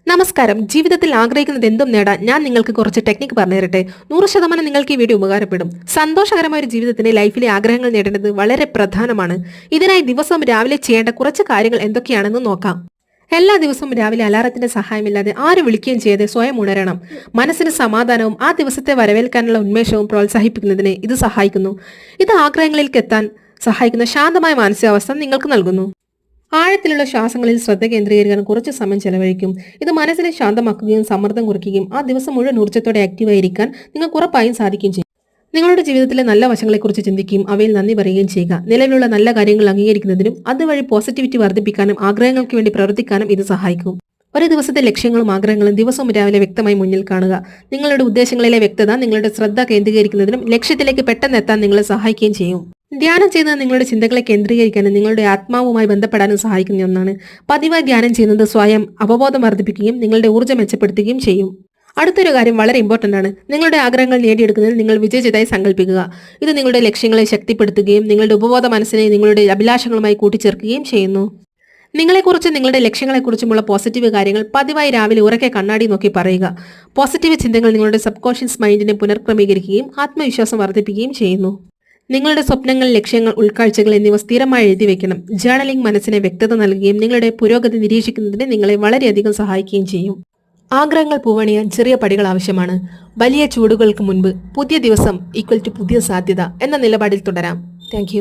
നമസ്കാരം. ജീവിതത്തിൽ ആഗ്രഹിക്കുന്നത് എന്തും നേടാൻ ഞാൻ നിങ്ങൾക്ക് കുറച്ച് ടെക്നിക്ക് പറഞ്ഞു തരട്ടെ. 100% നിങ്ങൾക്ക് ഈ വീഡിയോ ഉപകാരപ്പെടും. സന്തോഷകരമായ ഒരു ജീവിതത്തിന് ലൈഫിലെ ആഗ്രഹങ്ങൾ നേടേണ്ടത് വളരെ പ്രധാനമാണ്. ഇതിനായി ദിവസവും രാവിലെ ചെയ്യേണ്ട കുറച്ച് കാര്യങ്ങൾ എന്തൊക്കെയാണെന്ന് നോക്കാം. എല്ലാ ദിവസവും രാവിലെ അലാറത്തിന്റെ സഹായമില്ലാതെ ആരും വിളിക്കുകയും ചെയ്യാതെ സ്വയം ഉണരണം. മനസ്സിന് സമാധാനവും ആ ദിവസത്തെ വരവേൽക്കാനുള്ള ഉന്മേഷവും പ്രോത്സാഹിപ്പിക്കുന്നതിന് ഇത് സഹായിക്കുന്നു. ഇത് ആഗ്രഹങ്ങളിലേക്ക് എത്താൻ സഹായിക്കുന്ന ശാന്തമായ മാനസികാവസ്ഥ നിങ്ങൾക്ക് നൽകുന്നു. ആഴത്തിലുള്ള ശ്വാസങ്ങളിൽ ശ്രദ്ധ കേന്ദ്രീകരിക്കാൻ കുറച്ച് സമയം ചെലവഴിക്കും. ഇത് മനസ്സിനെ ശാന്തമാക്കുകയും സമ്മർദ്ദം കുറയ്ക്കുകയും ആ ദിവസം മുഴുവൻ ഊർജ്ജത്തോടെ ആക്റ്റീവായിരിക്കാൻ നിങ്ങൾക്ക് ഉറപ്പായും സാധിക്കുകയും ചെയ്യും. നിങ്ങളുടെ ജീവിതത്തിലെ നല്ല വശങ്ങളെക്കുറിച്ച് ചിന്തിക്കുകയും അവയിൽ നന്ദി പറയുകയും ചെയ്യുക. നിലവിലുള്ള നല്ല കാര്യങ്ങൾ അംഗീകരിക്കുന്നതിനും അതുവഴി പോസിറ്റിവിറ്റി വർദ്ധിപ്പിക്കാനും ആഗ്രഹങ്ങൾക്ക് വേണ്ടി പ്രവർത്തിക്കാനും ഇത് സഹായിക്കും. ഒരു ദിവസത്തെ ലക്ഷ്യങ്ങളും ആഗ്രഹങ്ങളും ദിവസവും രാവിലെ വ്യക്തമായി മുന്നിൽ കാണുക. നിങ്ങളുടെ ഉദ്ദേശങ്ങളിലെ വ്യക്തത നിങ്ങളുടെ ശ്രദ്ധ കേന്ദ്രീകരിക്കുന്നതിനും ലക്ഷ്യത്തിലേക്ക് പെട്ടെന്ന് എത്താൻ നിങ്ങളെ സഹായിക്കുകയും ചെയ്യും. ധ്യാനം ചെയ്യുന്നത് നിങ്ങളുടെ ചിന്തകളെ കേന്ദ്രീകരിക്കാനും നിങ്ങളുടെ ആത്മാവുമായി ബന്ധപ്പെടാനും സഹായിക്കുന്ന ഒന്നാണ്. പതിവായി ധ്യാനം ചെയ്യുന്നത് സ്വയം അവബോധം വർദ്ധിപ്പിക്കുകയും നിങ്ങളുടെ ഊർജ്ജം മെച്ചപ്പെടുത്തുകയും ചെയ്യും. അടുത്തൊരു കാര്യം വളരെ ഇമ്പോർട്ടന്റ് ആണ്. നിങ്ങളുടെ ആഗ്രഹങ്ങൾ നേടിയെടുക്കുന്നതിൽ നിങ്ങൾ വിജയിച്ചതായി സങ്കല്പിക്കുക. ഇത് നിങ്ങളുടെ ലക്ഷ്യങ്ങളെ ശക്തിപ്പെടുത്തുകയും നിങ്ങളുടെ ഉപബോധ മനസ്സിനെ നിങ്ങളുടെ അഭിലാഷങ്ങളുമായി കൂട്ടിച്ചേർക്കുകയും ചെയ്യുന്നു. നിങ്ങളെക്കുറിച്ച് നിങ്ങളുടെ ലക്ഷ്യങ്ങളെക്കുറിച്ചുമുള്ള പോസിറ്റീവ് കാര്യങ്ങൾ പതിവായി രാവിലെ ഉറക്കെ കണ്ണാടി നോക്കി പറയുക. പോസിറ്റീവ് ചിന്തകൾ നിങ്ങളുടെ സബ് കോൺഷ്യസ് മൈൻഡിനെ പുനർക്രമീകരിക്കുകയും ആത്മവിശ്വാസം വർദ്ധിപ്പിക്കുകയും ചെയ്യുന്നു. നിങ്ങളുടെ സ്വപ്നങ്ങൾ, ലക്ഷ്യങ്ങൾ, ഉൾക്കാഴ്ചകൾ എന്നിവ സ്ഥിരമായി എഴുതി വെക്കണം. ജേർണലിംഗ് മനസ്സിനെ വ്യക്തത നൽകുകയും നിങ്ങളുടെ പുരോഗതി നിരീക്ഷിക്കുന്നതിന് നിങ്ങളെ വളരെയധികം സഹായിക്കുകയും ചെയ്യും. ആഗ്രഹങ്ങൾ പൂവണിയാൻ ചെറിയ പടികൾ ആവശ്യമാണ്. വലിയ ചൂടുകൾക്ക് മുൻപ് പുതിയ ദിവസം ഈക്വൽ ടു പുതിയ സാധ്യത എന്ന നിലപാടിൽ തുടരാം. താങ്ക്